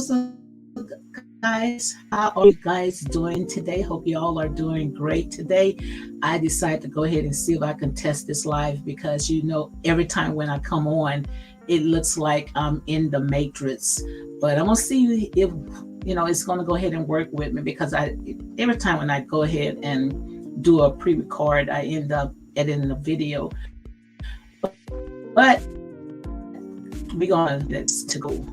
what's up, guys? How are you guys doing today? Hope you all are doing great today. I decided to go ahead and see if I can test this live because every time when I come on, it looks like I'm in the matrix. But I'm gonna see if it's gonna go ahead and work with me because I every time when I go ahead and do a pre-record, I end up editing the video. But we're gonna let's to go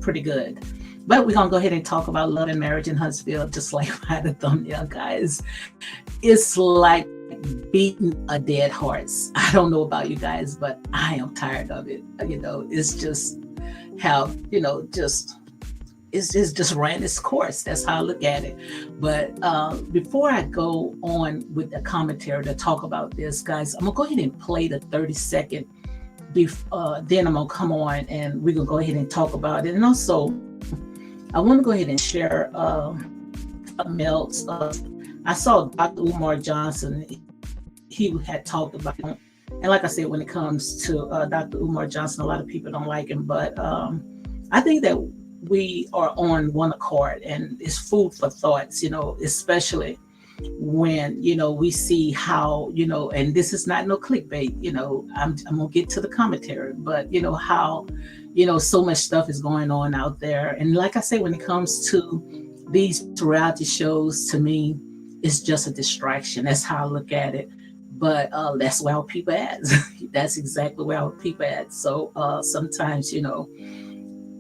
pretty good. But we're gonna go ahead and talk about love and marriage in Huntsville, just like by the thumbnail, guys. It's like beating a dead horse. I don't know about you guys, but I am tired of it. It's just how it's just ran its course. That's how I look at it. But before I go on with the commentary to talk about this, guys, I'm gonna go ahead and play the 30-second. Then I'm gonna come on and we're gonna go ahead and talk about it. And also, I want to go ahead and share something else. I saw Dr. Umar Johnson. He had talked about, and like I said, when it comes to Dr. Umar Johnson, a lot of people don't like him, but I think that we are on one accord, and it's food for thoughts. Especially when we see how and this is not no clickbait. I'm gonna get to the commentary, but how so much stuff is going on out there. And like I say, when it comes to these reality shows, to me it's just a distraction. That's how I look at it. But that's where our people at. That's exactly where our people at. So sometimes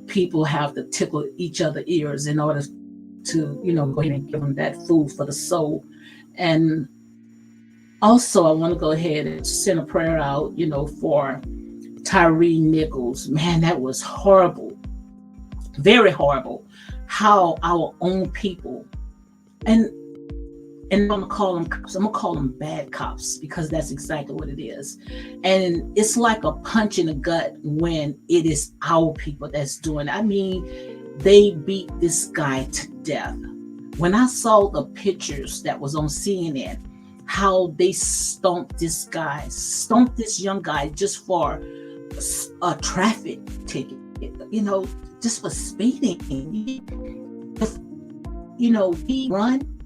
people have to tickle each other's ears in order to go ahead and give them that food for the soul. And also I want to go ahead and send a prayer out for Tyree Nichols. Man, that was horrible, very horrible, how our own people, and I'm gonna call them cops, I'm gonna call them bad cops, because that's exactly what it is. And it's like a punch in the gut when it is our people that's doing it. I mean, they beat this guy to death. When I saw the pictures that was on CNN, how they stumped this young guy just for a traffic ticket, just for speeding. If we run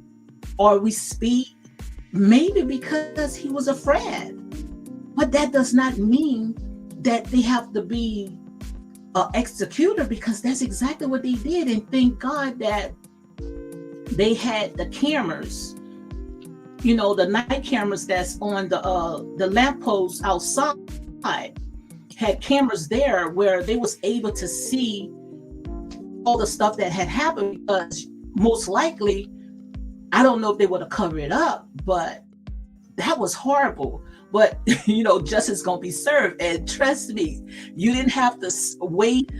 or we speed, maybe because he was a friend, but that does not mean that they have to be an executor, because that's exactly what they did. And thank God that they had the cameras, the night cameras that's on the lampposts outside, had cameras there where they was able to see all the stuff that had happened. Because most likely, I don't know if they would have covered it up, but that was horrible. But justice gonna be served. And trust me, you didn't have to wait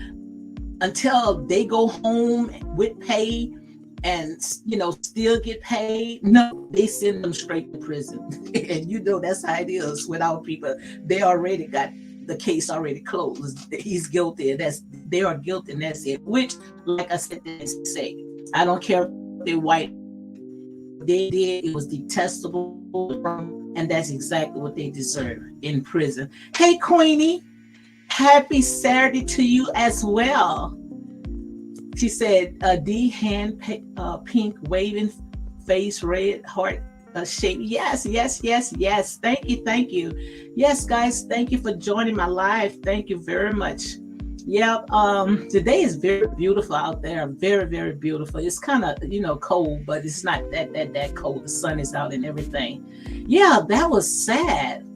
until they go home with pay and still get paid. No, they send them straight to prison. And that's how it is with our people. They already got the case already closed. He's guilty, and they are guilty, and that's it. Which, like I said, they say, I don't care if they're white. They did, it was detestable, and that's exactly what they deserve in prison. Hey, Queenie, happy Saturday to you as well. She said, D hand pink waving face red heart shape. Yes. Thank you. Yes, guys, thank you for joining my live. Thank you very much. Yeah, today is very beautiful out there. Very, very beautiful. It's kind of cold, but it's not that cold. The sun is out and everything. Yeah, that was sad.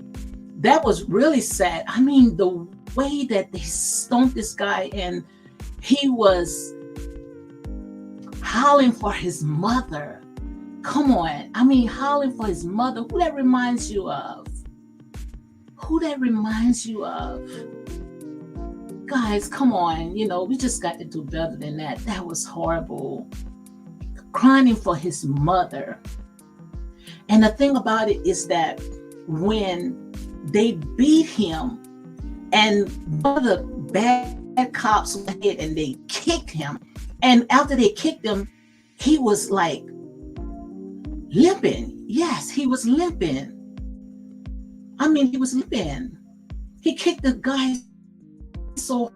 That was really sad. I mean, the way that they stomped this guy, and he was howling for his mother. Come on. I mean, howling for his mother. Who that reminds you of? Guys, come on. We just got to do better than that. That was horrible. Crying for his mother. And the thing about it is that when they beat him, and one of the bad cops went ahead and they kicked him, and after they kicked him, he was like limping. Yes, he was limping. I mean, he was limping. He kicked the guy so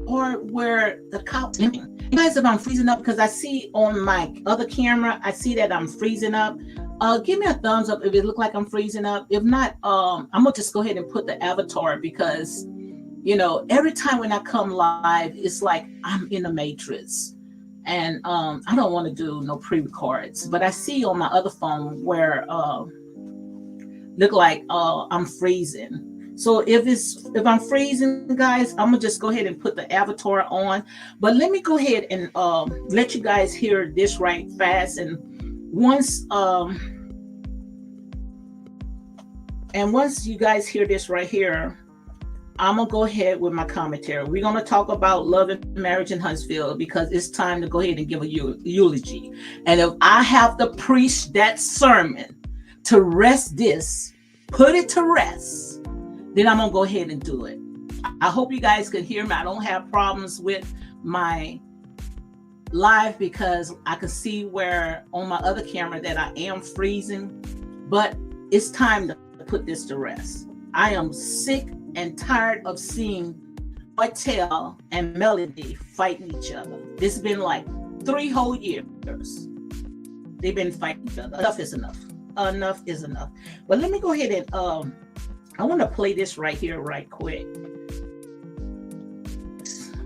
hard where the cop limping. guys, if I'm freezing up, because I see on my other camera, I see that I'm freezing up. Give me a thumbs up if it look like I'm freezing up. If not, I'm gonna just go ahead and put the avatar, because every time when I come live, it's like I'm in the matrix. And I don't want to do no pre-records, but I see on my other phone where look like I'm freezing. So if I'm freezing, guys, I'm gonna just go ahead and put the avatar on. But let me go ahead and let you guys hear this right fast. And once you guys hear this right here, I'm gonna go ahead with my commentary. We're gonna talk about love and marriage in Huntsville, because it's time to go ahead and give a eulogy. And if I have to preach that sermon to rest this, put it to rest, then I'm gonna go ahead and do it. I hope you guys can hear me. I don't have problems with my live, because I can see where on my other camera that I am freezing, but it's time to put this to rest. I am sick and tired of seeing Martell and Melody fighting each other. This has been like 3 whole years. They've been fighting each other. Enough is enough. Enough is enough. But let me go ahead and I want to play this right here right quick.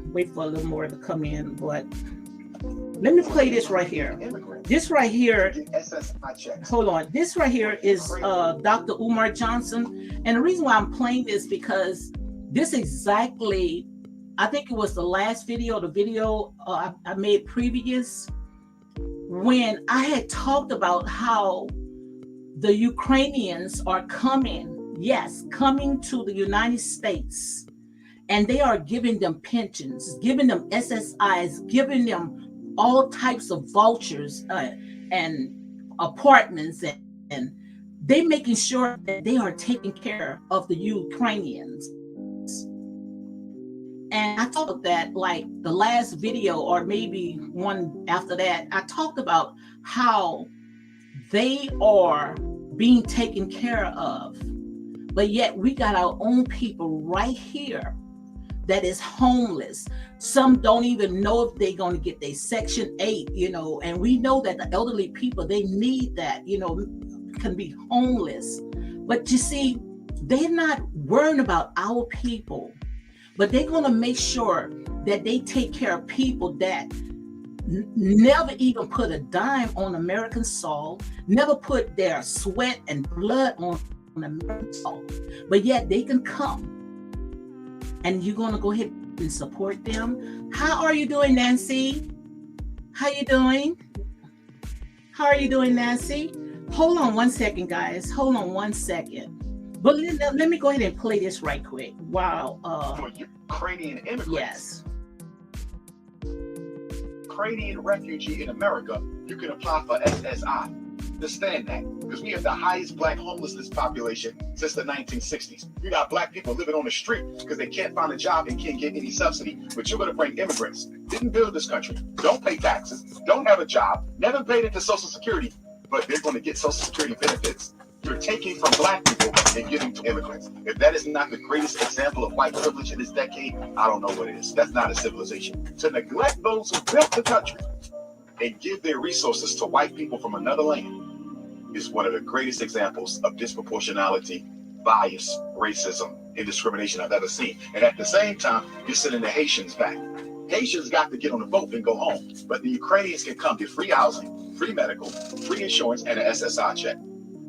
Wait for a little more to come in, but let me play this right here. This right here, hold on. This right here is Dr. Umar Johnson. And the reason why I'm playing this, because this exactly, I think it was the last video, the video I made previous, when I had talked about how the Ukrainians are coming to the United States, and they are giving them pensions, giving them SSIs, giving them all types of vouchers and apartments, and they making sure that they are taking care of the Ukrainians. And I talked about that, like the last video, or maybe one after that, I talked about how they are being taken care of. But yet we got our own people right here that is homeless. Some don't even know if they're going to get their Section 8, and we know that the elderly people, they need that, can be homeless. But you see, they're not worrying about our people, but they're going to make sure that they take care of people that never even put a dime on American soil, never put their sweat and blood on American soil, but yet they can come. And you're going to go ahead and support them. How are you doing, Nancy? How you doing? How are you doing, Nancy? Hold on one second, guys. Hold on one second. But let me go ahead and play this right quick. Wow. For Ukrainian immigrants. Yes. Ukrainian refugee in America, you can apply for SSI. Understand that, because we have the highest black homelessness population since the 1960s. You got black people living on the street because they can't find a job and can't get any subsidy. But you're going to bring immigrants, didn't build this country, don't pay taxes, don't have a job, never paid into Social Security, but they're going to get Social Security benefits. You're taking from black people and giving to immigrants. If that is not the greatest example of white privilege in this decade, I don't know what it is. That's not a civilization. To neglect those who built the country and give their resources to white people from another land is one of the greatest examples of disproportionality, bias, racism, and discrimination I've ever seen. And at the same time, you're sending the Haitians back. Haitians got to get on the boat and go home, but the Ukrainians can come get free housing, free medical, free insurance, and an SSI check.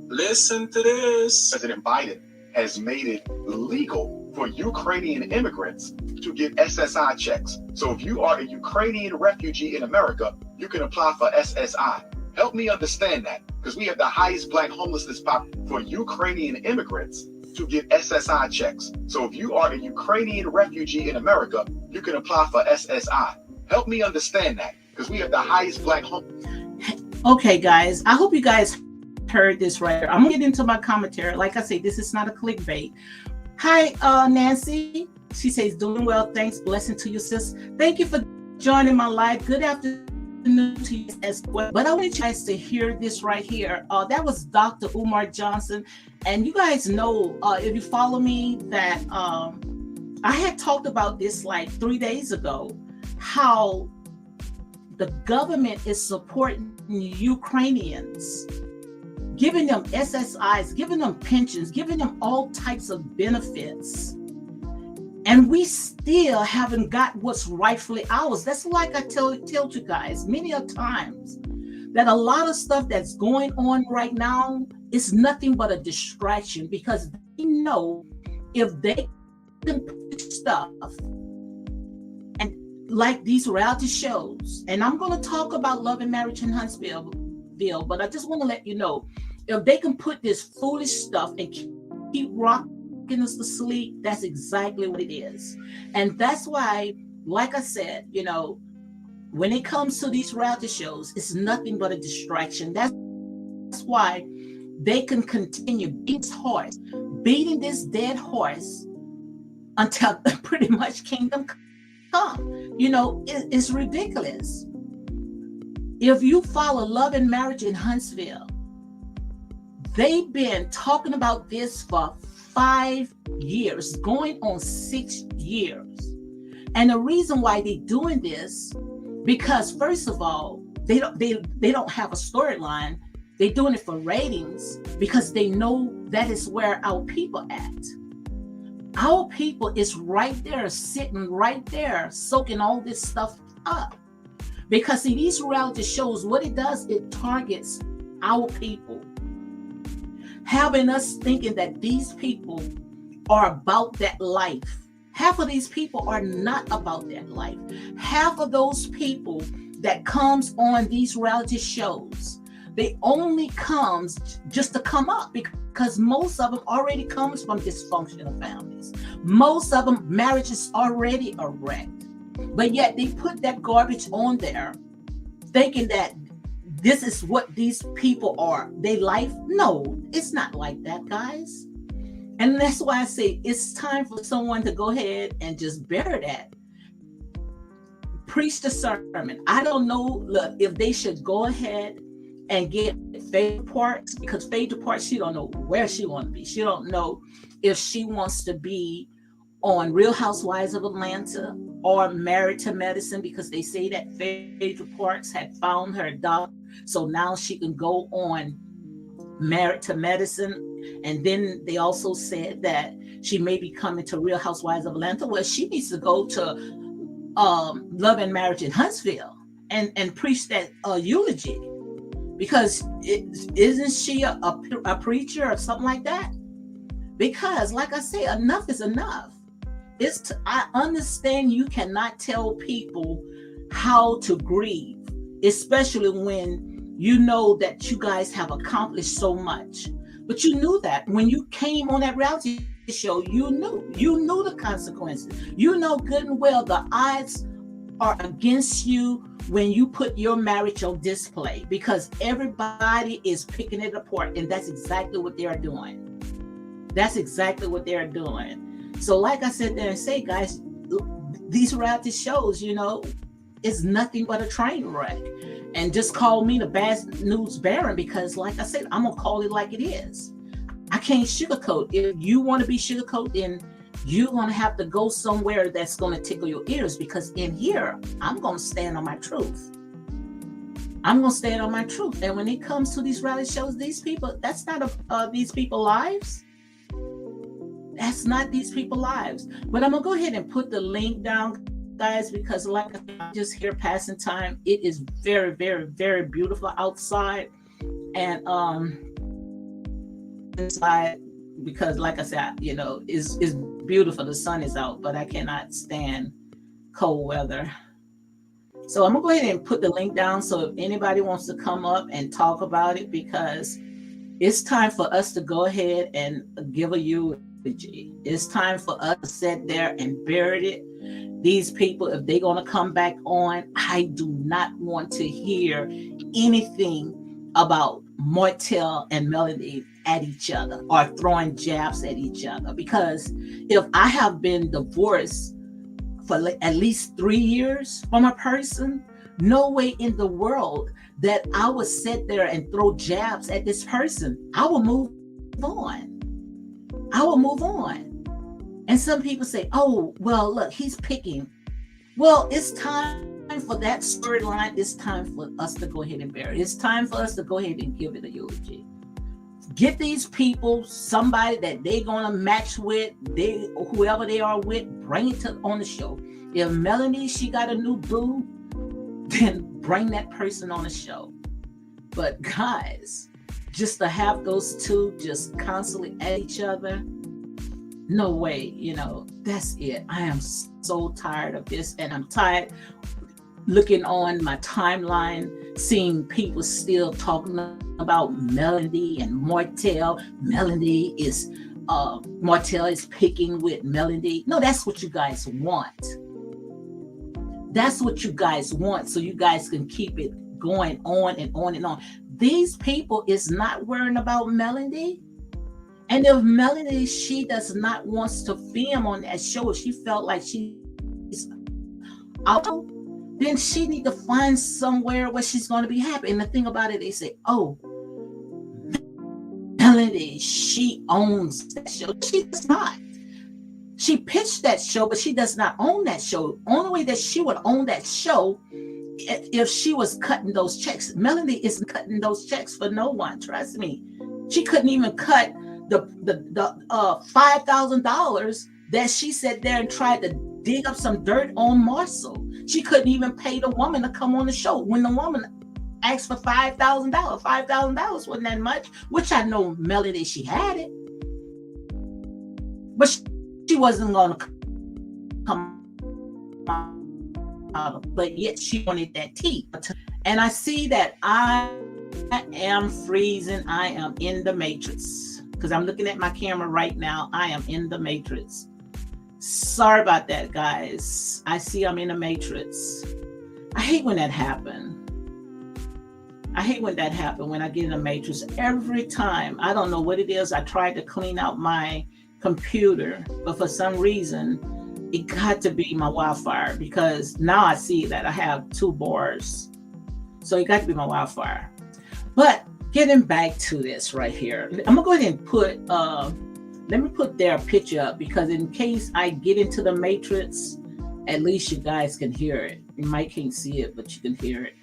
Listen to this. President Biden has made it legal for Ukrainian immigrants to get SSI checks. So if you are a Ukrainian refugee in America, you can apply for SSI. Help me understand that, because we have the highest black homelessness for Ukrainian immigrants to get SSI checks. So if you are a Ukrainian refugee in America, you can apply for SSI. Help me understand that, because we have the highest black Okay, guys, I hope you guys heard this right here. I'm gonna get into my commentary. Like I say, this is not a clickbait. Hi, Nancy. She says, doing well, thanks. Blessing to you, sis. Thank you for joining my live. Good afternoon to you as well. But I want you guys to hear this right here. That was Dr. Umar Johnson. And you guys know, if you follow me, that I had talked about this like 3 days ago, how the government is supporting Ukrainians, giving them SSIs, giving them pensions, giving them all types of benefits. And we still haven't got what's rightfully ours. That's like I tell you guys many a times, that a lot of stuff that's going on right now is nothing but a distraction, because they know if they can put stuff and like these reality shows, and I'm going to talk about Love and Marriage in Huntsville, but I just want to let you know, if they can put this foolish stuff and keep rocking us to sleep, that's exactly what it is. And that's why, like I said, when it comes to these reality shows, it's nothing but a distraction. That's why they can continue beating this dead horse until pretty much kingdom come. It's ridiculous. If you follow Love and Marriage in Huntsville, they've been talking about this for 5 years, going on 6 years. And the reason why they're doing this, because first of all, they don't have a storyline. They're doing it for ratings, because they know that is where our people at. Our people is right there, sitting right there, soaking all this stuff up. Because in these reality shows, what it does, it targets our people, having us thinking that these people are about that life. Half of these people are not about that life. Half of those people that comes on these reality shows, they only comes just to come up, because most of them already comes from dysfunctional families. Most of them, marriage is already a wreck. But yet they put that garbage on there, thinking that this is what these people are, their life. No, it's not like that, guys. And that's why I say it's time for someone to go ahead and just bury that. Preach the sermon. I don't know if they should go ahead and get Faye Parks, because Faye Parks, she don't know where she want to be. She don't know if she wants to be on Real Housewives of Atlanta or Married to Medicine, because they say that Faye Parks had found her doctor, so now she can go on Married to Medicine. And then they also said that she may be coming to Real Housewives of Atlanta. Well, she needs to go to Love and Marriage in Huntsville and preach that eulogy, because isn't she a preacher or something like that? Because like I say, enough is enough. I understand you cannot tell people how to grieve, especially when you know that you guys have accomplished so much. But you knew that when you came on that reality show, you knew the consequences. You know good and well the odds are against you when you put your marriage on display, because everybody is picking it apart, and that's exactly what they're doing. That's exactly what they're doing. So like I said there and say, guys, these reality shows, it's nothing but a train wreck. And just call me the bad news baron, because like I said, I'm gonna call it like it is. I can't sugarcoat. If you want to be sugarcoat, then you're gonna have to go somewhere that's gonna tickle your ears, because in here, I'm gonna stand on my truth. I'm gonna stand on my truth. And when it comes to these reality shows, these people, that's not these people's lives. That's not these people's lives. But I'm gonna go ahead and put the link down, guys, because like I'm just here passing time. It is very, very, very beautiful outside, and inside, because like I said, it's beautiful. The sun is out, but I cannot stand cold weather. So I'm gonna go ahead and put the link down, so if anybody wants to come up and talk about it, because it's time for us to go ahead and give a eulogy. It's time for us to sit there and bury it. These people, if they're going to come back on, I do not want to hear anything about Martell and Melody at each other or throwing jabs at each other. Because if I have been divorced for at least 3 years from a person, no way in the world that I would sit there and throw jabs at this person. I will move on. And some people say, oh, well, look, he's picking. Well, it's time for that storyline. It's time for us to go ahead and bury it. It's time for us to go ahead and give it a eulogy. Get these people somebody that they're gonna match with, whoever they are with, bring it on the show. If Melanie, she got a new boo, then bring that person on the show. But guys, just to have those two just constantly at each other, no way, that's it. I am so tired of this, and I'm tired looking on my timeline, seeing people still talking about Melody and Martell. Martell is picking with Melody. No, that's what you guys want. That's what you guys want, so you guys can keep it going on and on and on. These people is not worrying about Melody. And if Melody, she does not want to film on that show, if she felt like she's out, then she need to find somewhere where she's going to be happy. And the thing about it, they say, oh, Melody, she owns that show. She does not. She pitched that show, but she does not own that show. Only way that she would own that show if she was cutting those checks. Melody isn't cutting those checks for no one. Trust me. She couldn't even cut the $5,000 that she sat there and tried to dig up some dirt on Marcel. She couldn't even pay the woman to come on the show when the woman asked for $5,000. $5,000 wasn't that much, which I know Melody, she had it, but she wasn't going to come out, but yet she wanted that tea. And I see that I am freezing. I am in the matrix because I'm looking at my camera right now. I am in the matrix. Sorry about that, guys. I see I'm in the matrix. I hate when that happens. When I get in the matrix every time. I don't know what it is. I tried to clean out my computer, but for some reason, it got to be my Wi-Fi, because now I see that I have 2 bars. So it got to be my Wi-Fi. But getting back to this right here, I'm gonna go ahead and put, let me put their picture up, because in case I get into the matrix, at least you guys can hear it. You might can't see it, but you can hear it.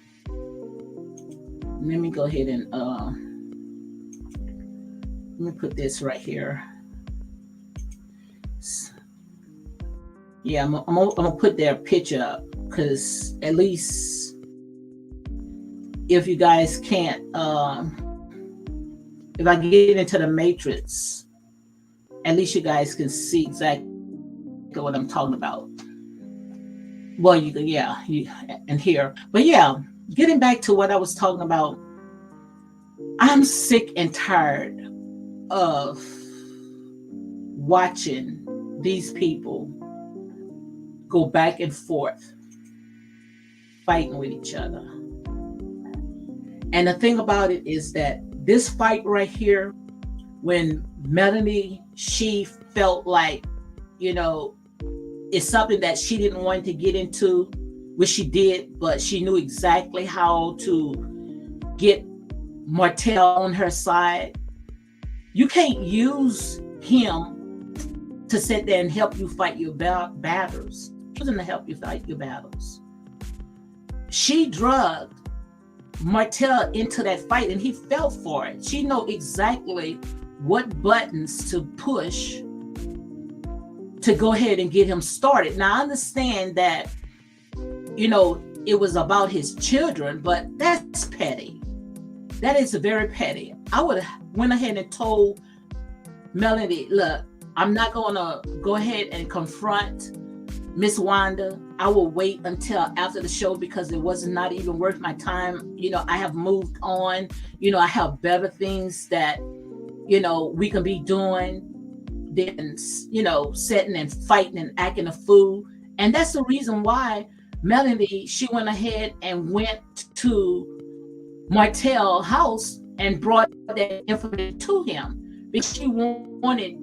Let me go ahead and let me put this right here. Yeah, I'm gonna put their picture up, because at least if you guys can't, if I get into the matrix, at least you guys can see exactly what I'm talking about. Well, you can, and here. But yeah, getting back to what I was talking about, I'm sick and tired of watching these people go back and forth, fighting with each other. And the thing about it is that this fight right here, when Melanie, she felt like, it's something that she didn't want to get into, which she did, but she knew exactly how to get Martell on her side. You can't use him to sit there and help you fight your battles. He wasn't to help you fight your battles. She drugged Martell into that fight, and he fell for it. She know exactly what buttons to push to go ahead and get him started. Now, I understand that, it was about his children, but that's petty. That is very petty. I would have went ahead and told Melody, look, I'm not going to go ahead and confront Miss Wanda. I will wait until after the show, because it was not even worth my time. I have moved on. I have better things that, we can be doing than, sitting and fighting and acting a fool. And that's the reason why Melody, she went ahead and went to Martell's house and brought that information to him, because she wanted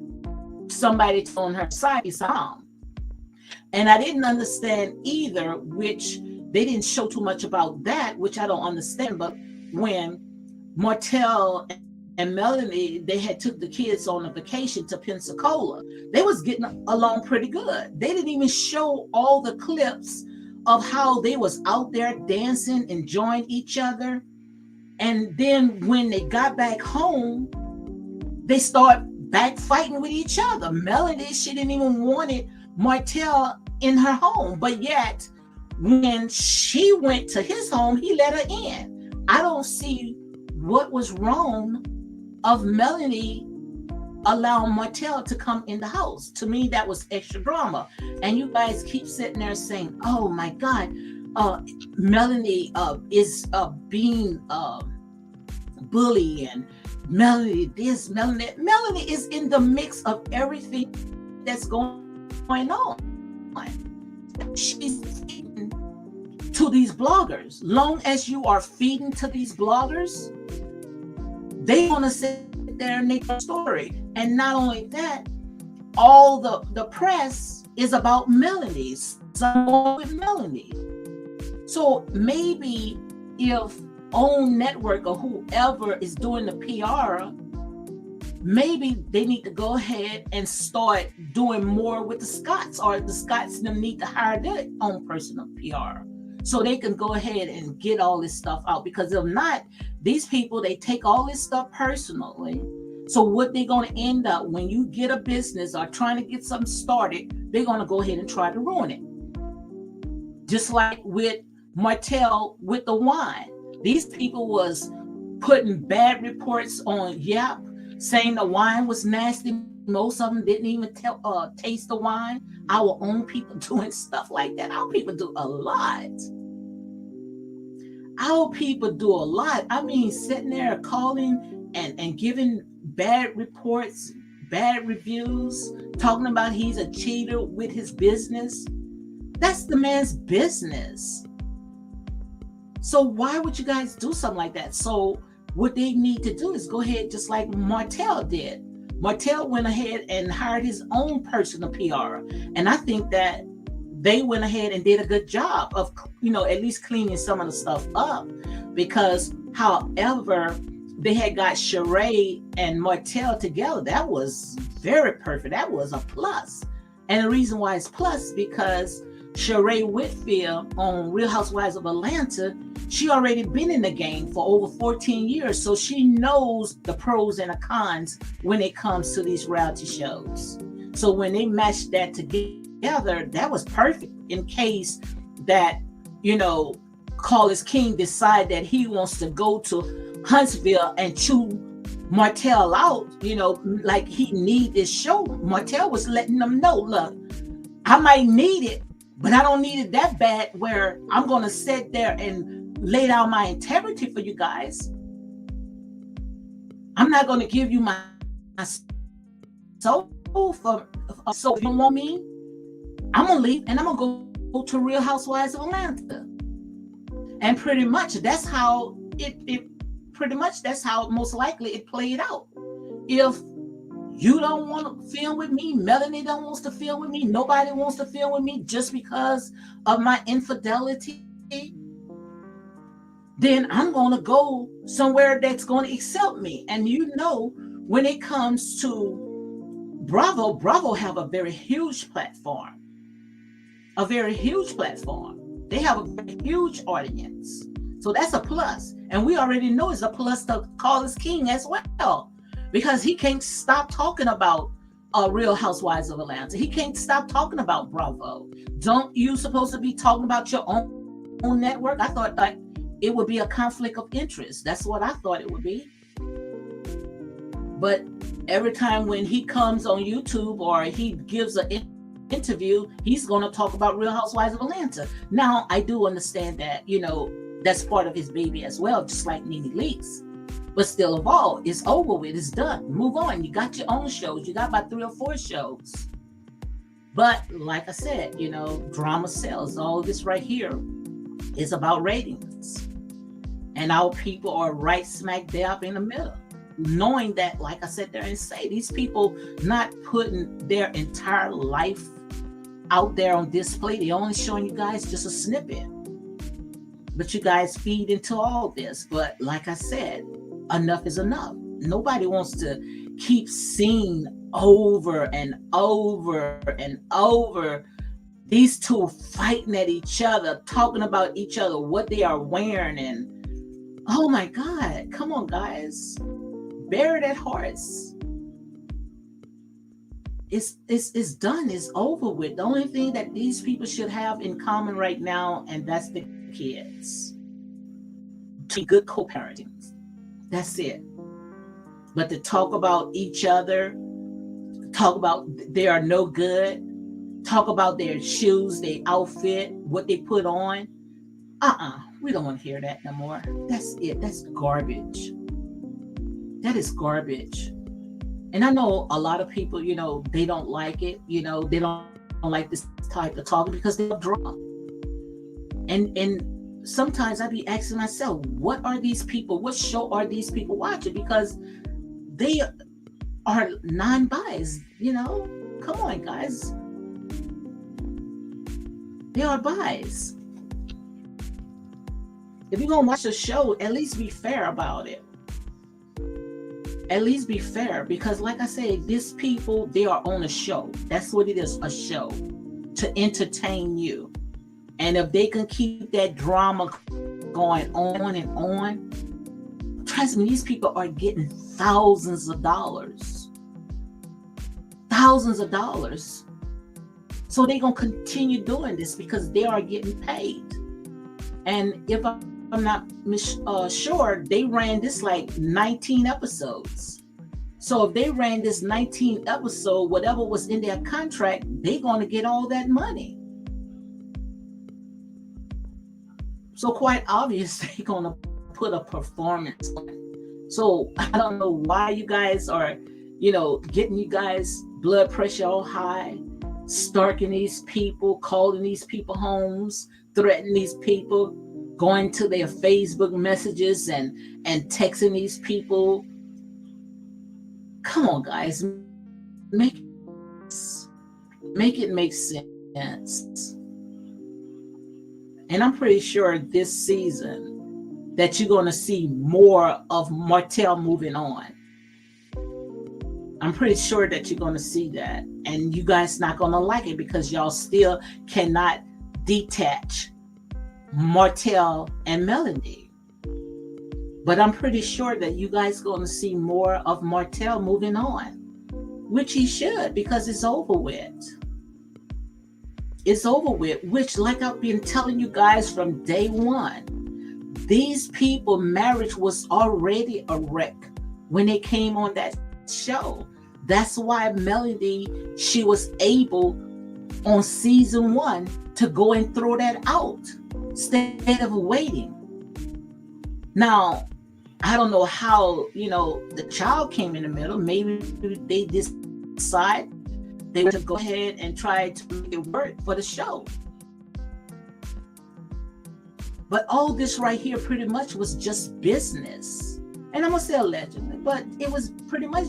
somebody on her side. And I didn't understand either, which they didn't show too much about that, which I don't understand. But when Martell and Melanie, they had took the kids on a vacation to Pensacola, they was getting along pretty good. They didn't even show all the clips of how they was out there dancing, enjoying each other. And then when they got back home, they start back fighting with each other. Melody, she didn't even want it Martell in her home, but yet when she went to his home, he let her in. I don't see what was wrong of Melanie allowing Martell to come in the house. To me, that was extra drama. And you guys keep sitting there saying, oh my God, Melanie is being bullied, and Melanie this, Melanie that. Melanie is in the mix of everything that's going on. She's feeding to these bloggers. Long as you are feeding to these bloggers, they want to sit there and make a story. And not only that, all the press is about Melanie. Someone with Melanie. So maybe if OWN Network or whoever is doing the PR, maybe they need to go ahead and start doing more with the Scotts, or the Scotts them need to hire their own personal PR so they can go ahead and get all this stuff out. Because if not, these people, they take all this stuff personally. So what they're going to end up, when you get a business or trying to get something started, they're going to go ahead and try to ruin it. Just like with Martell with the wine. These people was putting bad reports on Yap, saying the wine was nasty. Most of them didn't even taste the wine. Our own people doing stuff like that. Our people do a lot. Our people do a lot. I mean, sitting there calling and giving bad reports, bad reviews, talking about he's a cheater with his business. That's the man's business. So why would you guys do something like that? So what they need to do is go ahead, just like Martell did. Martell went ahead and hired his own personal PR. And I think that they went ahead and did a good job of, at least cleaning some of the stuff up. Because however they had got Sheree and Martell together, that was very perfect. That was a plus. And the reason why it's plus, because Sheree Whitfield on Real Housewives of Atlanta, she already been in the game for over 14 years. So she knows the pros and the cons when it comes to these reality shows. So when they matched that together, that was perfect in case that, Carlos King decide that he wants to go to Huntsville and chew Martell out, like he need this show. Martell was letting them know, look, I might need it, but I don't need it that bad where I'm going to sit there and lay down my integrity for you guys. I'm not going to give you my soul for so if you don't want me, I'm going to leave and I'm going to go to Real Housewives of Atlanta. And pretty much that's how that's how most likely it played out. If you don't want to film with me, Melanie don't want to film with me, nobody wants to film with me just because of my infidelity, then I'm going to go somewhere that's going to accept me. And when it comes to Bravo have a very huge platform. They have a very huge audience. So that's a plus. And we already know it's a plus to Carlos King as well, because he can't stop talking about Real Housewives of Atlanta. He can't stop talking about Bravo. Don't you supposed to be talking about your own network? I thought it would be a conflict of interest. That's what I thought it would be. But every time when he comes on YouTube or he gives an interview, he's going to talk about Real Housewives of Atlanta. Now, I do understand that, that's part of his baby as well, just like Nene Leakes. But still of all, it's over with. It's done. Move on. You got your own shows. You got about 3 or 4 shows. But like I said, drama sells. All this right here is about ratings. And our people are right smack dab in the middle. Knowing that, like I said there and say, these people not putting their entire life out there on display. They're only showing you guys just a snippet. But you guys feed into all this. But like I said, enough is enough. Nobody wants to keep seeing over and over and over These two fighting at each other, talking about each other, what they are wearing, and oh my God, come on, guys, bury that horse. It's done. It's over with. The only thing that these people should have in common right now, and that's the kids. To be good co-parenting. That's it. But to talk about each other, talk about they are no good, talk about their shoes, their outfit, what they put on. We don't want to hear that no more. That's it. That's garbage. That is garbage. And I know a lot of people, they don't like it. They don't like this type of talk because they're drunk. And sometimes I be asking myself, what are these people? What show are these people watching? Because they are non-biased. Come on, guys. They are biased. If you're gonna watch a show, at least be fair about it. At least be fair, because like I said, these people, they are on a show. That's what it is, a show to entertain you. And if they can keep that drama going on and on, trust me, these people are getting thousands of dollars. Thousands of dollars. So they're going to continue doing this because they are getting paid. And if I'm not sure, they ran this like 19 episodes. So if they ran this 19 episode, whatever was in their contract, they're going to get all that money. So quite obvious, they're going to put a performance on. So I don't know why you guys are, getting you guys blood pressure all high, stalking these people, calling these people homes, threatening these people, going to their Facebook messages and texting these people. Come on, guys, make it make sense. And I'm pretty sure this season that you're going to see more of Martell moving on. I'm pretty sure that you're going to see that. And you guys not going to like it because y'all still cannot detach Martell and Melanie. But I'm pretty sure that you guys going to see more of Martell moving on, which he should, because it's over with. It's over with, which, like I've been telling you guys from day one, these people, marriage was already a wreck when they came on that show. That's why Melody, she was able on season 1 to go and throw that out instead of waiting. Now, I don't know how, the child came in the middle. Maybe they decide they want to go ahead and try to make it work for the show. But all this right here pretty much was just business. And I'm going to say allegedly, but it was pretty much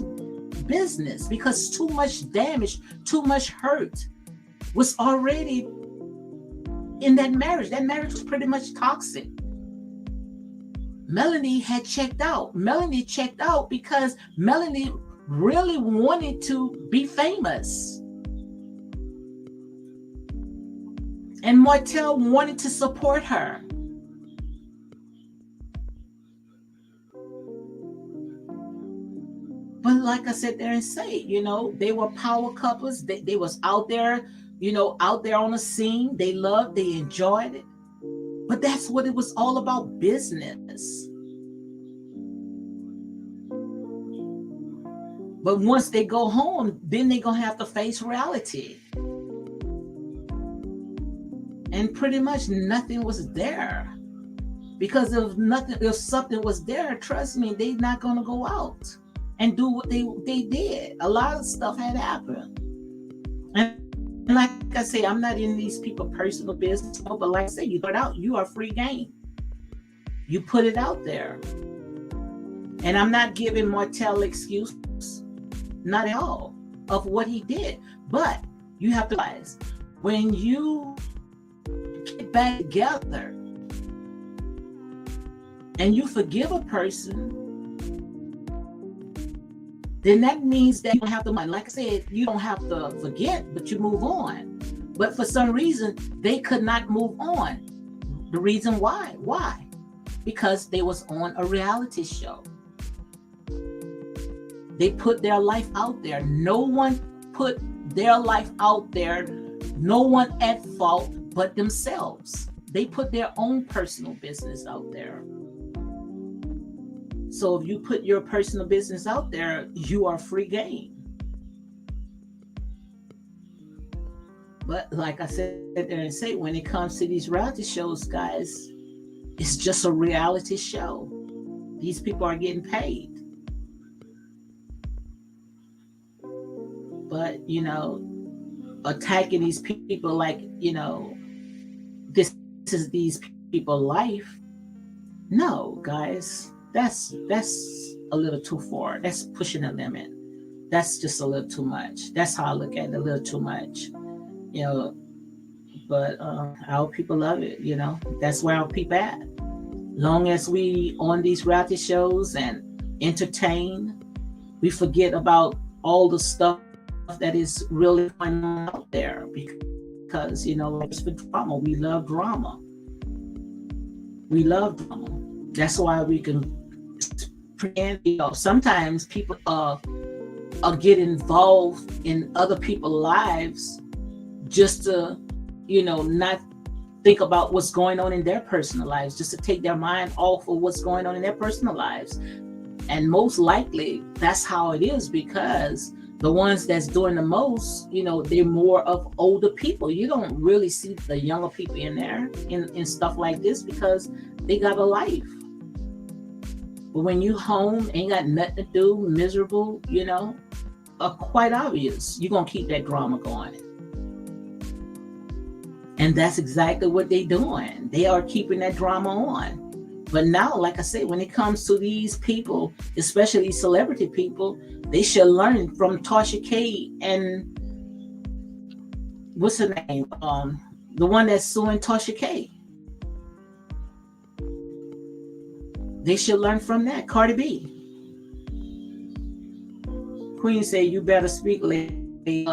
business because too much damage, too much hurt was already in that marriage. That marriage was pretty much toxic. Melanie had checked out. Melanie checked out because Melanie really wanted to be famous. And Martell wanted to support her. But like I said there and say, they were power couples. They was out there, out there on the scene. They loved, they enjoyed it. But that's what it was all about, business. But once they go home, then they're going to have to face reality. And pretty much nothing was there. Because if something was there, trust me, they're not going to go out and do what they did. A lot of stuff had happened. And like I say, I'm not in these people's personal business, but like I say, you put it out, you are free game. You put it out there. And I'm not giving Martell excuse, not at all, of what he did. But you have to realize, when you get back together and you forgive a person, then that means that you don't have to mind. Like I said, you don't have to forget, but you move on. But for some reason, they could not move on. The reason why? Why? Because they was on a reality show. They put their life out there. No one put their life out there. No one at fault but themselves. They put their own personal business out there. So if you put your personal business out there, you are free game. But like I said there and say, when it comes to these reality shows, guys, it's just a reality show. These people are getting paid. But, attacking these people like, this is these people's life. No, guys, that's a little too far. That's pushing the limit. That's just a little too much. That's how I look at it, a little too much. But our people love it, That's where our people at. Long as we on these reality shows and entertain, we forget about all the stuff that is really going on out there, because it's for drama. We love drama. That's why we can sometimes people get involved in other people's lives just to not think about what's going on in their personal lives, just to take their mind off of what's going on in their personal lives. And most likely that's how it is, because the ones that's doing the most, they're more of older people. You don't really see the younger people in there in stuff like this, because they got a life. But when you home, ain't got nothing to do, miserable, quite obvious, you're going to keep that drama going. And that's exactly what they're doing. They are keeping that drama on. But now, like I said, when it comes to these people, especially these celebrity people, they should learn from Tasha K and what's her name? The one that's suing Tasha K. They should learn from that. Cardi B. Queen said, "You better speak, lady."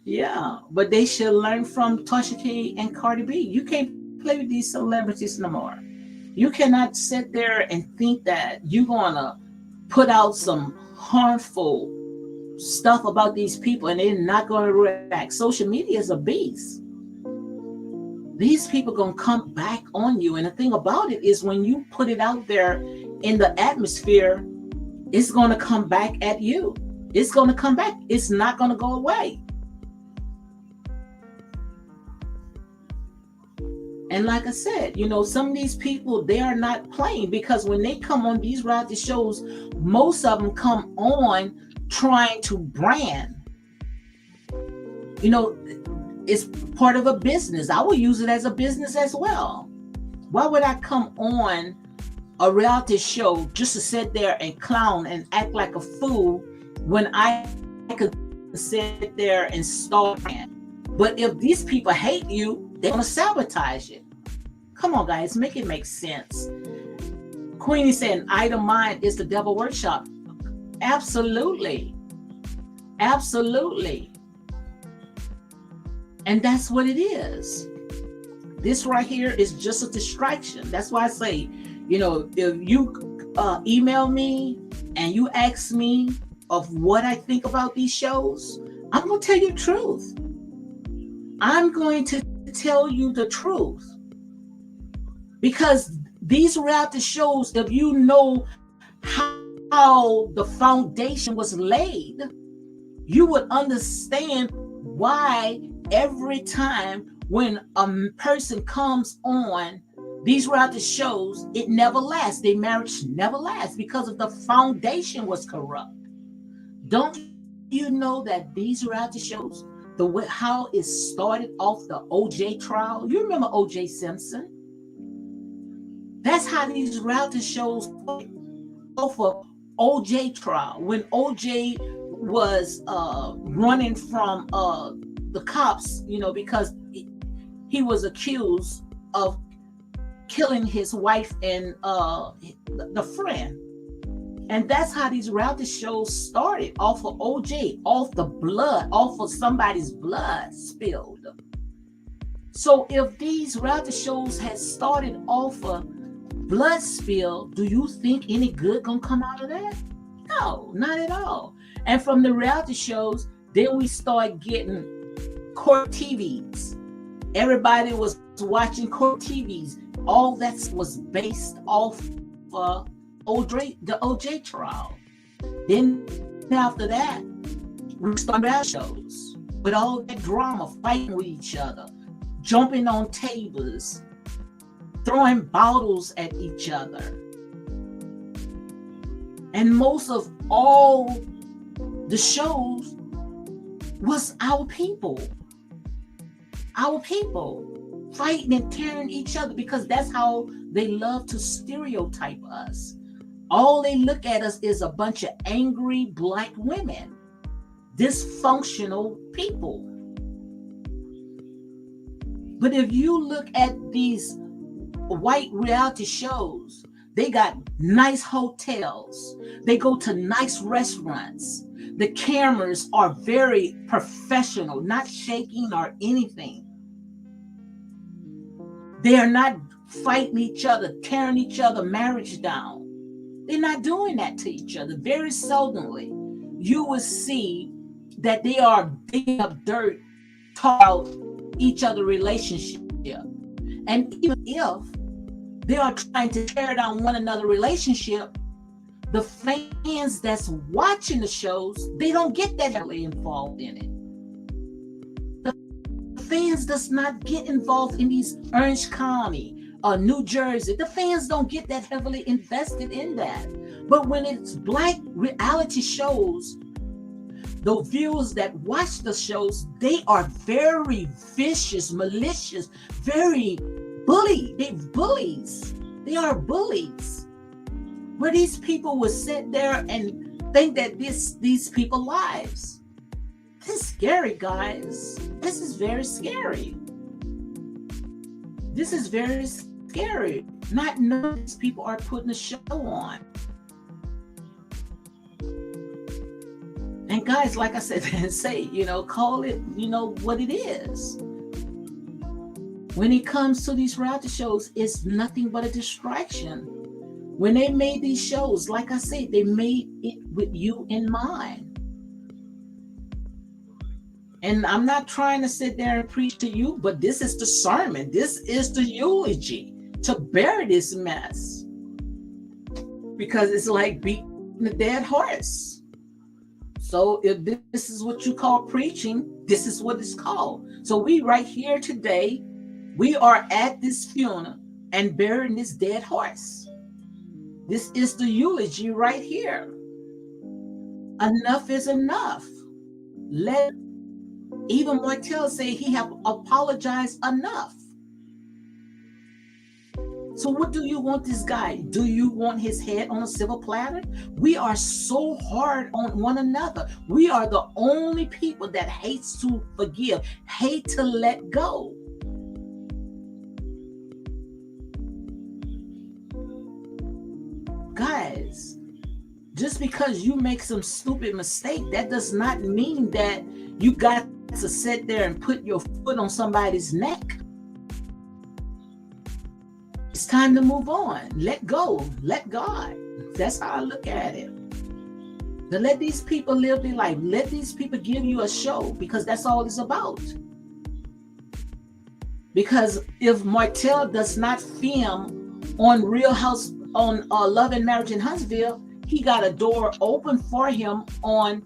Yeah, but they should learn from Tasha K and Cardi B. You can't play with these celebrities no more. You cannot sit there and think that you're gonna put out some harmful stuff about these people and they're not gonna react. Social media is a beast. These people gonna come back on you. And the thing about it is, when you put it out there in the atmosphere, it's gonna come back at you. It's gonna come back. It's not gonna go away. And like I said, some of these people, they are not playing, because when they come on these reality shows, most of them come on trying to brand. It's part of a business. I would use it as a business as well. Why would I come on a reality show just to sit there and clown and act like a fool when I could sit there and start? But if these people hate you, they're going to sabotage it. Come on, guys, make it make sense. Queenie said, idle mind is the devil workshop. Absolutely. Absolutely. And that's what it is. This right here is just a distraction. That's why I say, if you email me and you ask me of what I think about these shows, I'm going to tell you the truth. I'm going to tell you the truth, because these reality shows, if you know how the foundation was laid, you would understand why every time when a person comes on these reality shows, it never lasts. Their marriage never lasts, because of the foundation was corrupt. Don't you know that these reality shows, how it started off the OJ trial? You remember OJ Simpson? That's how these reality shows off of OJ trial. When OJ was running from the cops, because he was accused of killing his wife and the friend. And that's how these reality shows started, off of OJ, off the blood, off of somebody's blood spilled. So if these reality shows had started off of blood spill, do you think any good gonna come out of that? No, not at all. And from the reality shows, then we start getting court TVs. Everybody was watching court TVs. All that was based off the OJ trial. Then after that, we started our shows with all that drama, fighting with each other, jumping on tables, throwing bottles at each other. And most of all the shows was our people fighting and tearing each other, because that's how they love to stereotype us. All they look at us is a bunch of angry Black women, dysfunctional people. But if you look at these white reality shows, they got nice hotels, they go to nice restaurants, the cameras are very professional, not shaking or anything. They are not fighting each other, tearing each other marriage down. They're not doing that to each other. Very seldomly you will see that they are digging up dirt, talk about each other relationship. And even if they are trying to tear down one another relationship, the fans that's watching the shows, they don't get that heavily involved in it. The fans does not get involved in these Orange County, New Jersey. The fans don't get that heavily invested in that. But when it's Black reality shows, the viewers that watch the shows, they are very vicious, malicious, very bully. They're bullies. They are bullies. Where these people will sit there and think that these people lives. This is scary, guys. This is very scary. This is very scary. Not knowing these people are putting a show on. And guys, like I said, call it, what it is. When it comes to these reality shows, it's nothing but a distraction. When they made these shows, like I said, they made it with you in mind. And I'm not trying to sit there and preach to you, but this is the sermon. This is the eulogy to bury this mess. Because it's like beating a dead horse. So if this is what you call preaching, this is what it's called. So we right here today, we are at this funeral and burying this dead horse. This is the eulogy right here. Enough is enough. Even Martell say he have apologized enough. So what do you want this guy? Do you want his head on a silver platter? We are so hard on one another. We are the only people that hates to forgive, hate to let go. Guys, just because you make some stupid mistake, that does not mean that you got to sit there and put your foot on somebody's neck. It's time to move on. Let go. Let God. That's how I look at it. To let these people live their life. Let these people give you a show, because that's all it's about. Because if Martell does not film on Real House, on Love and Marriage in Huntsville, he got a door open for him on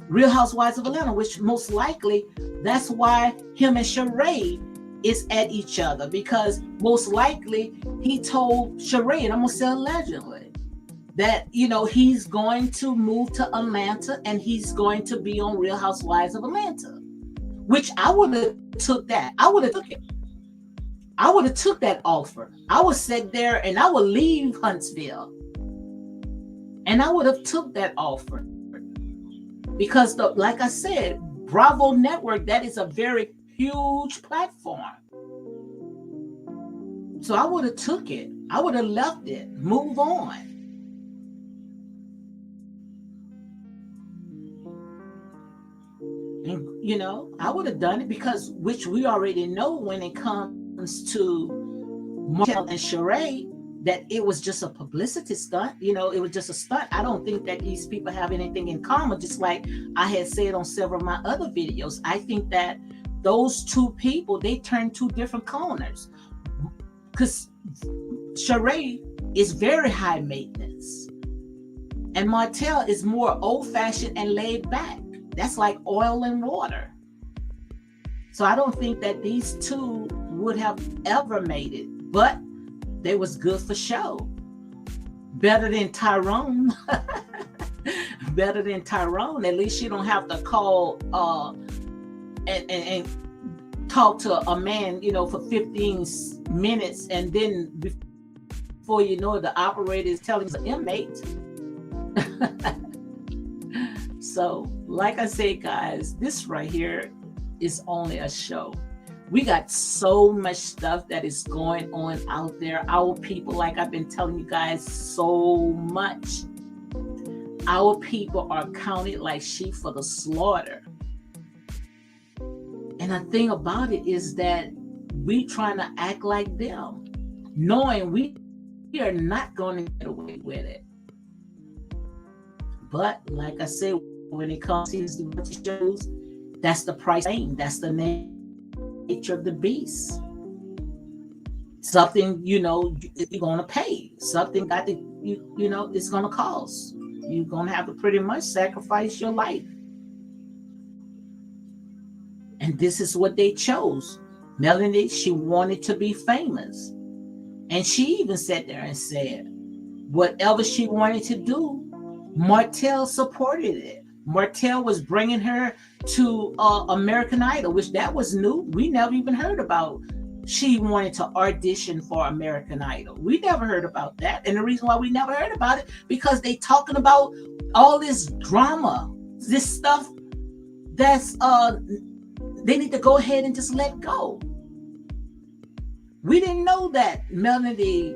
Real Housewives of Atlanta, which most likely that's why him and Sheree is at each other, because most likely he told Sheree, and I'm gonna say allegedly, that he's going to move to Atlanta and he's going to be on Real Housewives of Atlanta, which I would have took that. I would have took it. I would have took that offer. I would sit there and I would leave Huntsville, and I would have took that offer, because like I said, Bravo Network, that is a very huge platform. So I would have took it. I would have left it. Move on. You know, I would have done it because, which we already know when it comes to Martell and Sheree, that it was just a publicity stunt. You know, it was just a stunt. I don't think that these people have anything in common, just like I had said on several of my other videos. I think that those two people, they turn two different corners. Because Sheree is very high maintenance. And Martell is more old-fashioned and laid back. That's like oil and water. So I don't think that these two would have ever made it. But they was good for show. Better than Tyrone. Better than Tyrone. At least you don't have to call and talk to a man, you know, for 15 minutes, and then before you know it, the operator is telling the inmate. So, like I said, guys, this right here is only a show. We got so much stuff that is going on out there. Our people, like I've been telling you guys so much, our people are counted like sheep for the slaughter. And the thing about it is that we trying to act like them, knowing we are not going to get away with it. But like I said, when it comes to these shows, that's the price. That's the nature of the beast. Something, you know, you're going to pay. Something got to, you know, it's going to cost. You're going to have to pretty much sacrifice your life. And this is what they chose. Melanie, she wanted to be famous. And she even sat there and said, whatever she wanted to do, Martell supported it. Martell was bringing her to American Idol, which that was new. We never even heard about she wanted to audition for American Idol. We never heard about that. And the reason why we never heard about it, because they talking about all this drama, this stuff that's they need to go ahead and just let go. We didn't know that Melody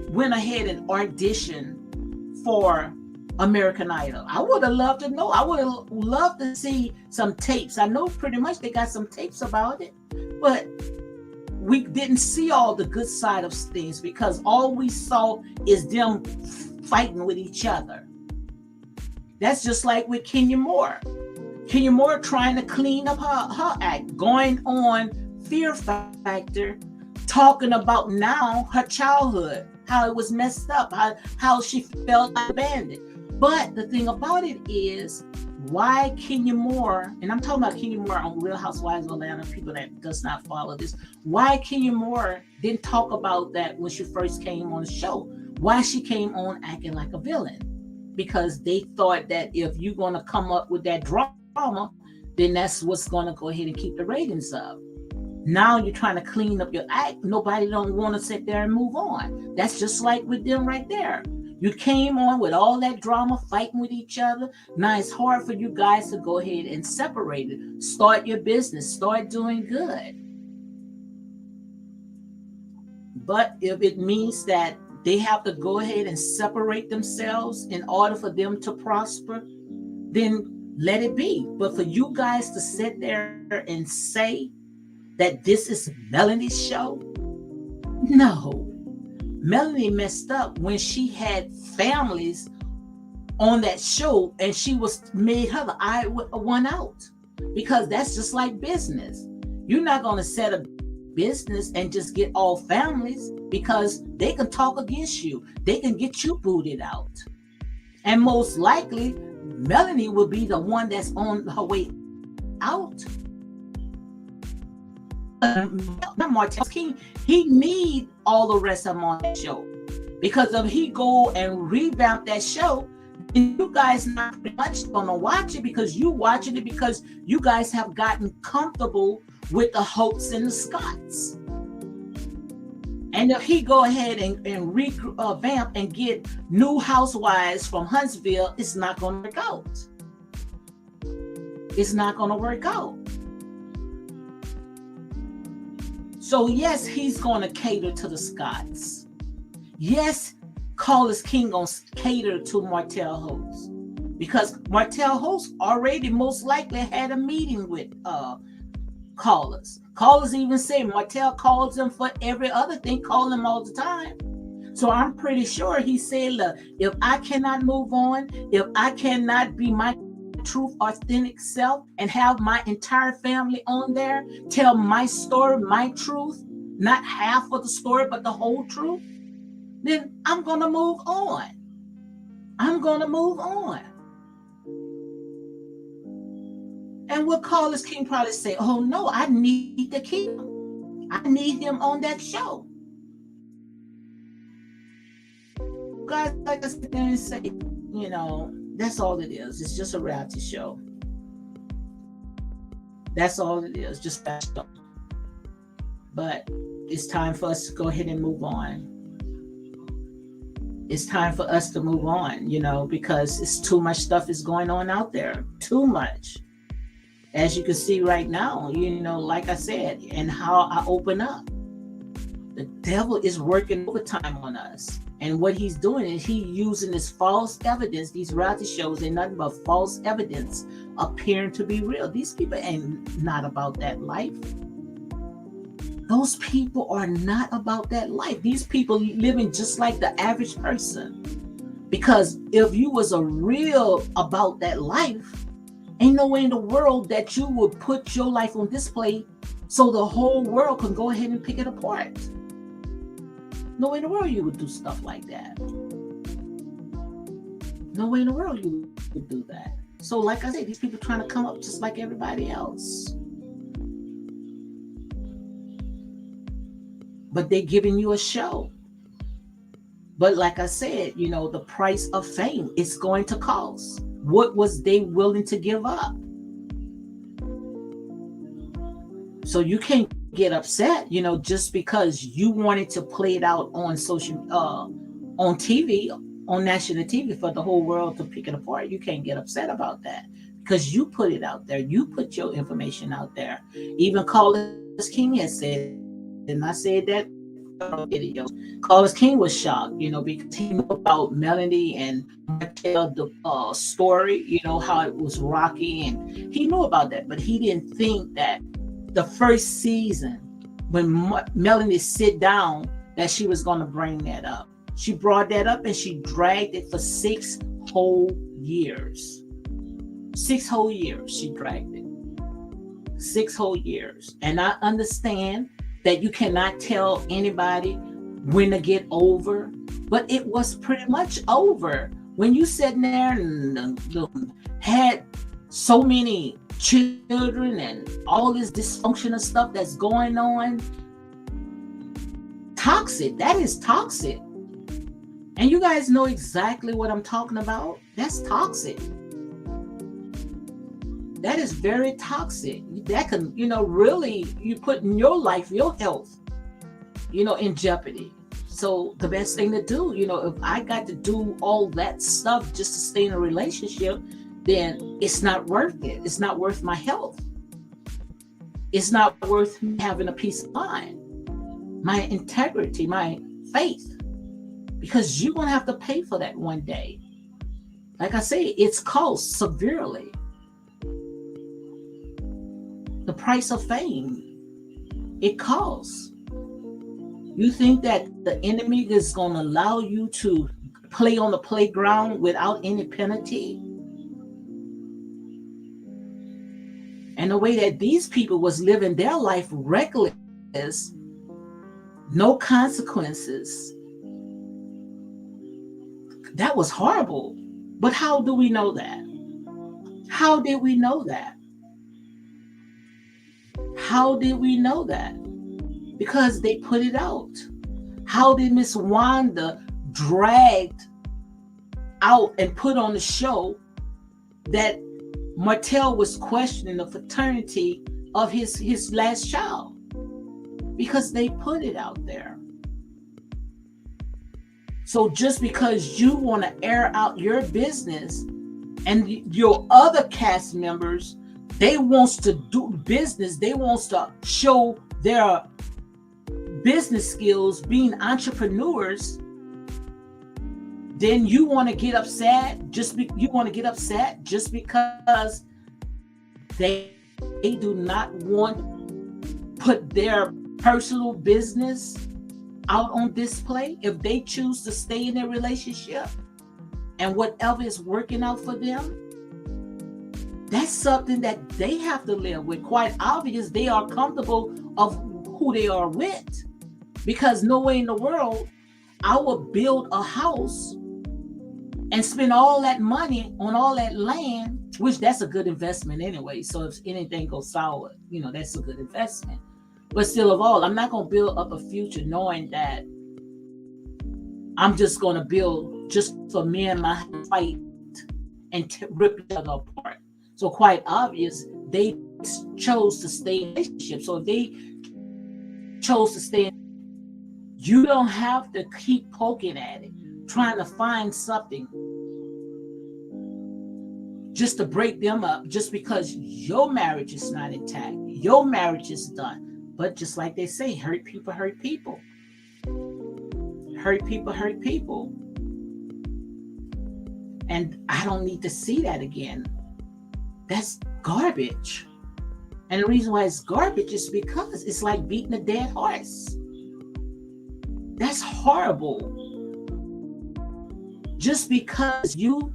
went ahead and auditioned for American Idol. I would have loved to know. I would have loved to see some tapes. I know pretty much they got some tapes about it, but we didn't see all the good side of things because all we saw is them fighting with each other. That's just like with Kenya Moore. Kenya Moore trying to clean up her act, going on Fear Factor, talking about now her childhood, how it was messed up, how she felt abandoned. But the thing about it is, why Kenya Moore, and I'm talking about Kenya Moore on Real Housewives of Atlanta, people that does not follow this, why Kenya Moore didn't talk about that when she first came on the show, why she came on acting like a villain. Because they thought that if you're going to come up with that drama, then that's what's going to go ahead and keep the ratings up. Now you're trying to clean up your act. Nobody don't want to sit there and move on. That's just like with them right there. You came on with all that drama, fighting with each other. Now it's hard for you guys to go ahead and separate it. Start your business. Start doing good. But if it means that they have to go ahead and separate themselves in order for them to prosper, then let it be. But for you guys to sit there and say that this is Melanie's show, no. Melanie messed up when she had families on that show and she made her the odd one out, because that's just like business. You're not going to set a business and just get all families, because they can talk against you. They can get you booted out. And most likely, Melanie will be the one that's on her way out. Martell King, he need all the rest of them on that show, because if he go and revamp that show, then you guys not pretty much gonna watch it, because you watching it because you guys have gotten comfortable with the Holts and the Scotts. And if he go ahead and revamp and get new housewives from Huntsville, it's not gonna work out. It's not gonna work out. So yes, he's going to cater to the Scotts. Yes, Carlos King going to cater to Martell Holtz. because Martell Holt already most likely had a meeting with callers. Callers even say Martell calls them for every other thing, call them all the time. So I'm pretty sure he said, look, if I cannot move on, if I cannot be my truth, authentic self and have my entire family on there, tell my story, my truth, not half of the story, but the whole truth, then I'm going to move on. I'm going to move on. And what Carlos King probably say, oh no, I need to keep him. I need him on that show. Guys, like I sit there and say, you know, that's all it is. It's just a reality show. That's all it is, just that stuff. But it's time for us to go ahead and move on. It's time for us to move on, you know, because it's too much stuff is going on out there. Too much. As you can see right now, you know, like I said, and how I open up. The devil is working overtime on us. And what he's doing is he's using this false evidence. These reality shows ain't nothing but false evidence appearing to be real. These people ain't not about that life. Those people are not about that life. These people living just like the average person. Because if you was a real about that life, ain't no way in the world that you would put your life on display so the whole world can go ahead and pick it apart. No way in the world you would do stuff like that. No way in the world you would do that. So like I said, these people trying to come up just like everybody else. But they're giving you a show. But like I said, you know, the price of fame is going to cost. What was they willing to give up? So you can't get upset, you know, just because you wanted to play it out on on TV, on national TV for the whole world to pick it apart. You can't get upset about that because you put it out there. You put your information out there. Even Carlos King has said, and I said that video. Carlos King was shocked, you know, because he knew about Melanie and Martell, the story, you know, how it was rocky, and he knew about that, but he didn't think that the first season, when Melanie sit down, that she was going to bring that up. She brought that up and she dragged it for 6 whole years. 6 whole years she dragged it. 6 whole years. And I understand that you cannot tell anybody when to get over, but it was pretty much over. When you sat there and had so many children and all this dysfunctional stuff that's going on, toxic. That is toxic. And you guys know exactly what I'm talking about. That's toxic. That is very toxic. That can, you know, really, you put in your life, your health, you know, in jeopardy. So the best thing to do, you know, if I got to do all that stuff just to stay in a relationship, then it's not worth it. It's not worth my health. It's not worth having a peace of mind, my integrity, my faith, because you're going to have to pay for that one day. Like I say, it's cost severely. The price of fame, it costs. You think that the enemy is going to allow you to play on the playground without any penalty? And the way that these people was living their life reckless, no consequences, that was horrible. But how do we know that? How did we know that? How did we know that? Because they put it out. How did Miss Wanda dragged out and put on the show that Martell was questioning the paternity of his last child? Because they put it out there. So just because you want to air out your business and your other cast members, they wants to do business, they wants to show their business skills, being entrepreneurs, then you want to get upset you want to get upset just because they do not want to put their personal business out on display. If they choose to stay in their relationship and whatever is working out for them, that's something that they have to live with. Quite obvious, they are comfortable of who they are with, because no way in the world I would build a house and spend all that money on all that land, which that's a good investment anyway. So if anything goes sour, that's a good investment. But still of all, I'm not going to build up a future knowing that I'm just going to build just for me and my fight and rip each other apart. So quite obvious, they chose to stay in a relationship. So if they chose to stay in, you don't have to keep poking at it, trying to find something just to break them up, just because your marriage is not intact, your marriage is done. But just like they say, hurt people hurt people. Hurt people hurt people. And I don't need to see that again. That's garbage. And the reason why it's garbage is because it's like beating a dead horse. That's horrible. Just because you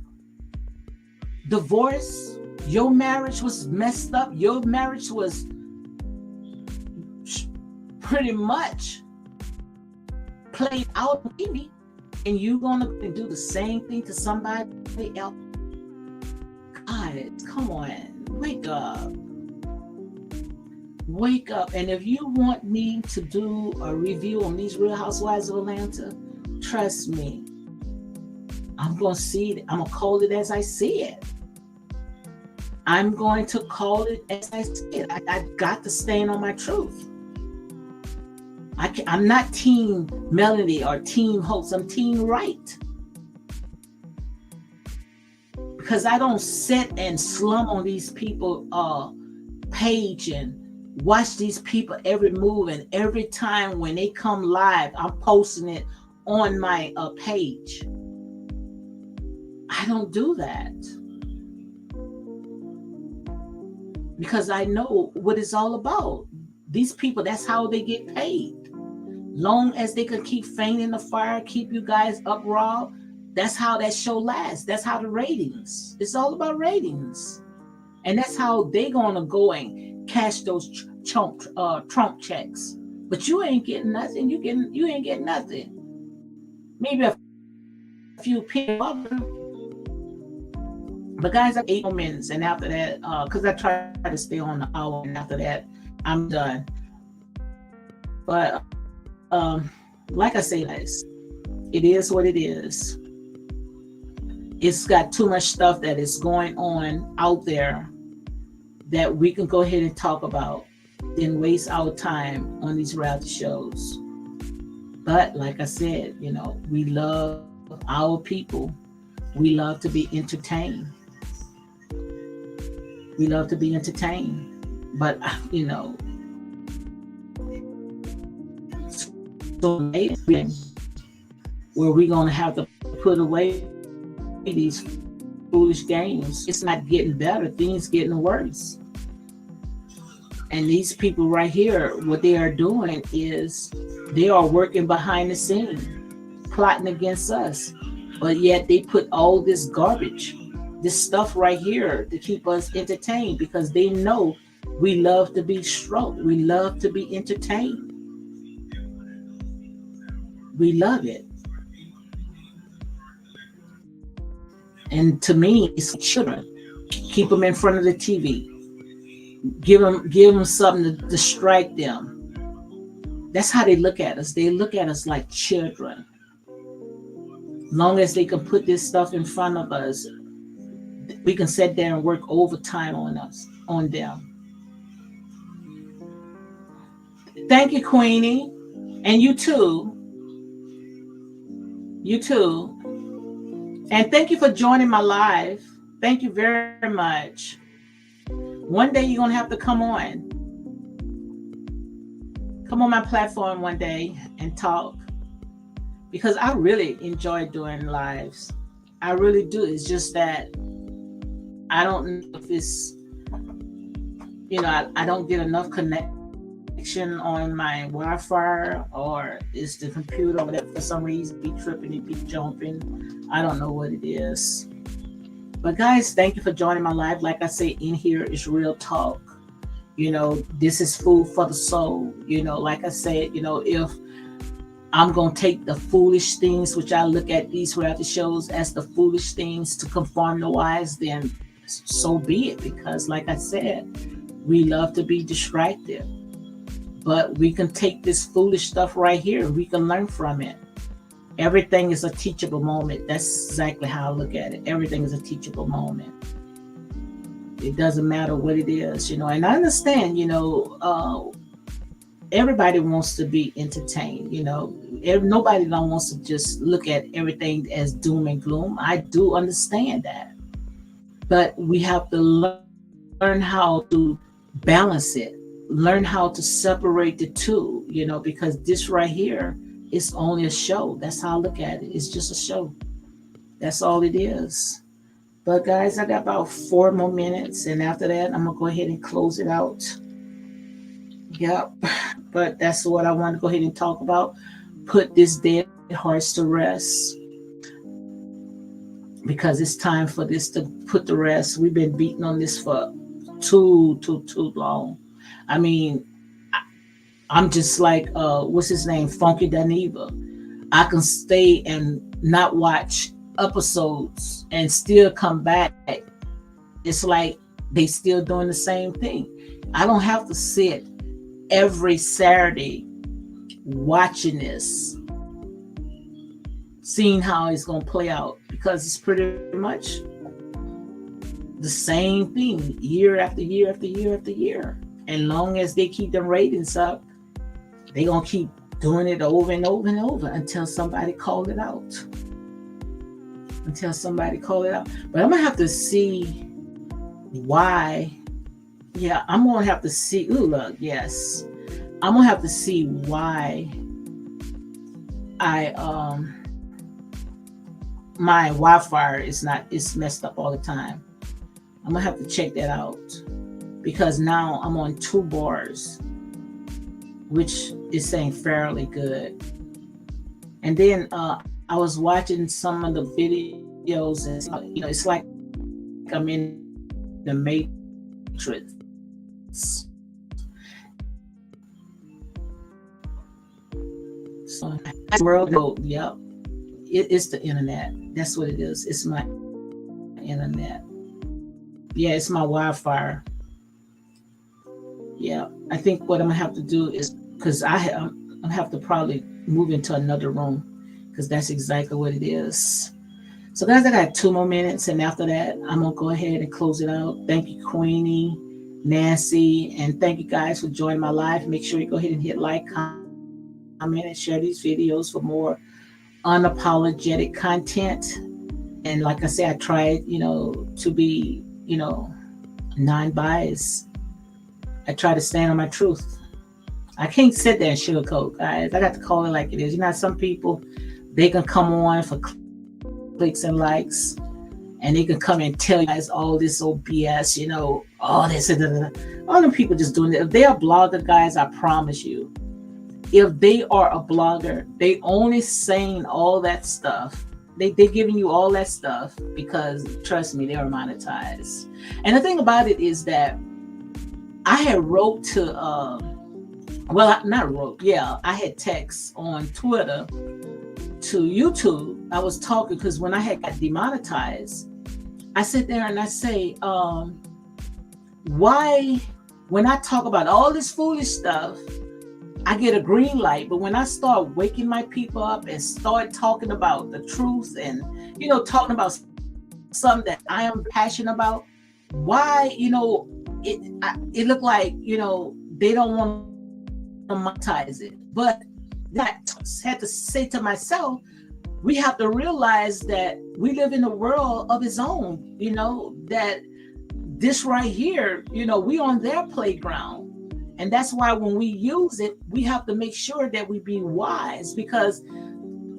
divorced, your marriage was messed up, your marriage was pretty much played out on TV, and you're gonna do the same thing to somebody else. God, come on, wake up. Wake up. And if you want me to do a review on these Real Housewives of Atlanta, trust me, I'm gonna see it. I'm gonna call it as I see it. I'm going to call it as I see it. I got to stand on my truth. I'm not Team Melody or Team Holt. I'm Team Right. Because I don't sit and slum on these people page and watch these people every move, and every time when they come live, I'm posting it on my page. I don't do that. Because I know what it's all about. These people, that's how they get paid. Long as they can keep feigning the fire, keep you guys up raw, that's how that show lasts. That's how the ratings. It's all about ratings. And that's how they gonna go and cash those Trump checks. But you ain't getting nothing. You ain't getting nothing. Maybe a few people. But guys, I have 8 more minutes, and after that, because I try to stay on the hour, and after that, I'm done. But like I say, guys, it is what it is. It's got too much stuff that is going on out there that we can go ahead and talk about, then waste our time on these reality shows. But like I said, we love our people. We love to be entertained. We love to be entertained. But, so where we're going to have to put away these foolish games. It's not getting better. Things getting worse. And these people right here, what they are doing is they are working behind the scenes, plotting against us. But yet they put all this garbage, this stuff right here to keep us entertained, because they know we love to be stroked. We love to be entertained. We love it. And to me, it's children. Keep them in front of the TV. Give them something to distract them. That's how they look at us. They look at us like children. Long as they can put this stuff in front of us, we can sit there and work overtime on them. Thank you, Queenie. And you too. You too. And thank you for joining my live. Thank you very much. One day you're going to have to come on. Come on my platform one day and talk. because I really enjoy doing lives. I really do. It's just that I don't know if it's, I don't get enough connection on my Wi-Fi, or it's the computer, whatever, for some reason be tripping, it be jumping. I don't know what it is. But guys, thank you for joining my live. Like I say, in here is real talk. This is food for the soul. Like I said, if I'm going to take the foolish things, which I look at these reality shows as the foolish things to conform the wise, then so be it. Because like I said, we love to be distracted. But we can take this foolish stuff right here. We can learn from it. Everything is a teachable moment. That's exactly how I look at it. Everything is a teachable moment. It doesn't matter what it is, and I understand, everybody wants to be entertained, nobody don't wants to just look at everything as doom and gloom. I do understand that, but we have to learn how to balance it, learn how to separate the two, because this right here is only a show. That's how I look at it. It's just a show. That's all it is. But guys, I got about 4 more minutes, and after that, I'm gonna go ahead and close it out. Yep. But that's what I want to go ahead and talk about. Put this dead hearts to rest, because it's time for this to put to rest. We've been beating on this for too long. I mean, I'm just like what's his name, Funky Daniva. I can stay and not watch episodes and still come back. It's like they still doing the same thing. I don't have to sit every Saturday watching this, seeing how it's going to play out, because it's pretty much the same thing year after year after year after year. And long as they keep the ratings up, they going to keep doing it over and over and over until somebody call it out. But I'm gonna have to see why. Yeah, I'm gonna have to see. Ooh, look, yes, I'm gonna have to see why my Wi-Fi is messed up all the time. I'm gonna have to check that out, because now I'm on 2 bars, which is saying fairly good. And then I was watching some of the videos, and it's like I'm in the Matrix. So world, yep, it's the internet. That's what it is. It's my internet. Yeah, it's my Wi-Fi. Yeah, I think what I'm gonna have to do is, because I'm have to probably move into another room, because that's exactly what it is. So guys, I got 2 more minutes, and after that, I'm gonna go ahead and close it out. Thank you, Queenie, Nancy, and thank you guys for joining my live. Make sure you go ahead and hit like, comment, and share these videos for more unapologetic content. And like I said, I tried, to be, non-biased. I try to stand on my truth. I can't sit there and sugarcoat, guys. I got to call it like it is. Some people, they can come on for clicks and likes, and they can come and tell you guys all this old BS, all this. All them people just doing it. If they are blogger, guys, I promise you, if they are a blogger, they only saying all that stuff. They're giving you all that stuff because, trust me, they are monetized. And the thing about it is that I had wrote to, I had text on Twitter to YouTube. I was talking, because when I had got demonetized, I sit there and I say, why, when I talk about all this foolish stuff, I get a green light, but when I start waking my people up and start talking about the truth and, talking about something that I am passionate about, why, it looked like, they don't want to monetize it. But that had to say to myself, we have to realize that we live in a world of its own, that this right here, we on their playground. And that's why when we use it, we have to make sure that we be wise, because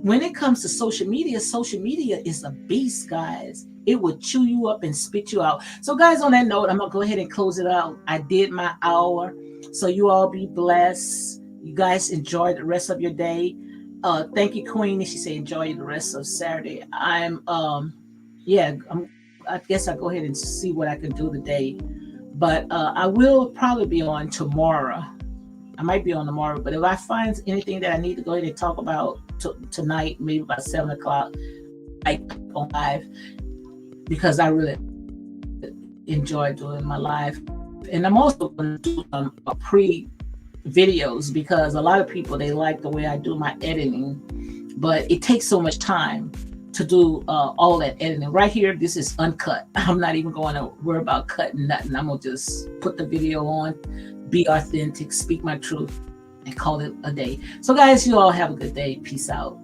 when it comes to social media is a beast, guys. It will chew you up and spit you out. So, guys, on that note, I'm gonna go ahead and close it out. I did my hour. So you all be blessed. You guys enjoy the rest of your day. Thank you, Queen. She said enjoy the rest of Saturday. I guess I'll go ahead and see what I can do today. But I will probably be on tomorrow. I might be on tomorrow, but if I find anything that I need to go ahead and talk about tonight, maybe about 7 o'clock, I on live, because I really enjoy doing my live. And I'm also going to do a pre-videos, because a lot of people, they like the way I do my editing, but it takes so much time to do all that editing. Right here, this is uncut. I'm not even going to worry about cutting nothing. I'm going to just put the video on, be authentic, speak my truth, and call it a day. So, guys, you all have a good day. Peace out.